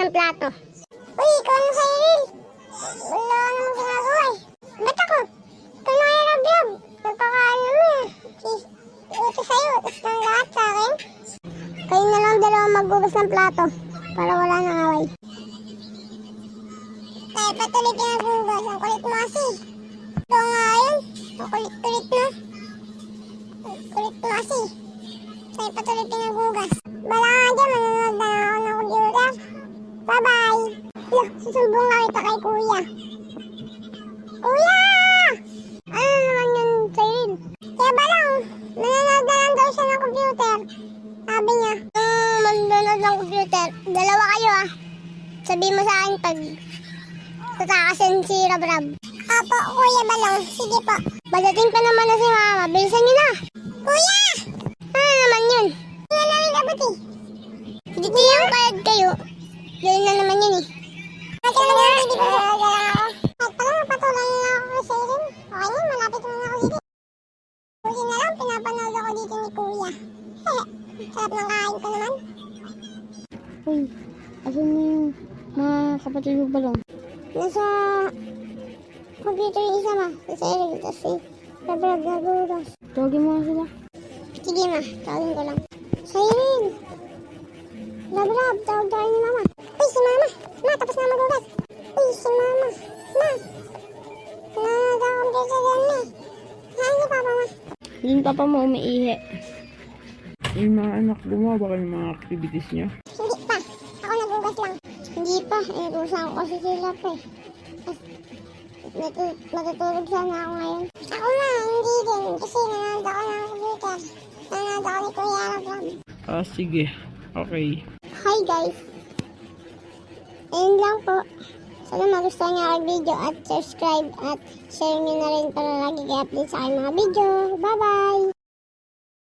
ng plato. Uy, ikaw na sa'yo rin. Wala namang ginagawa eh. Ba't ako? Ikaw na kaya Rob. Nagpakaano mo eh. Ito sa'yo, tapos ng lahat sa akin. Kayo na lang dalawa magbugas ng plato para wala nang away. Kaya patuloy pinagugas. Ang kulit mo kasi. Ito nga yun. Ang kulit-kulit mo. Ang kulit mo kasi. Kaya patuloy pinagugas. Bala nga dyan, manonood na ako ng computer. Bye-bye. Look, susumbong na kita kay kuya. Kuya! Ano naman yun sa'yo? Kaya ba lang, manonood na lang daw siya ng computer. Sabi niya, manonood ng computer. Dalawa kayo ah. Sabihin mo sa akin pag tatakasin si Rab-Rab. Apo, kuya Balong. Sige po. Badating pa naman na si mama. Bilisan niyo na. Kuya! Ano naman yun? Wala namin abot eh. Hindi ko yung bayad kayo. Gawin na naman yun eh. Okay na nga, hindi ko talaga lang ako. Kahit pala napatulan na ako kay Sharon. Okay na, malapit naman ako dito. Buti na lang, pinapanood ako dito ni kuya. Hehe, sarap ng kain ko naman. Uy, asan na yung mga kapatid mo Balong? Nasa computer yung isa ma. Sa Sharon, tapos si Rab-Rab nagugas. Tawagin mo nga sila. Sige ma, tawagin ko lang. Sharon! Rab-Rab, tawag tayo ni mama. Uy, si mama! Ma, tapos na magugas. Uy, si mama! Ma! Nanonood ako computer dyan ma. Saan si papa ma? Yung papa mo umiihi. Yung mga anak gumawa kayo ng mga activities niyo? Hindi pa. Ako nagugas lang. Hindi pa. Inutusan ko kasi sila pa eh. Matutulog sana ako ngayon. Ako ma, hindi din. Kasi nanonood ako ng computer. Nanonood ako ni Kuya Rab-Rab. Ah, sige. Okay. Hi guys! Ayun lang po. Sana magustuhan niyo ang video at subscribe at share niyo na rin para lagi kayo update sa aking mga video. Bye bye!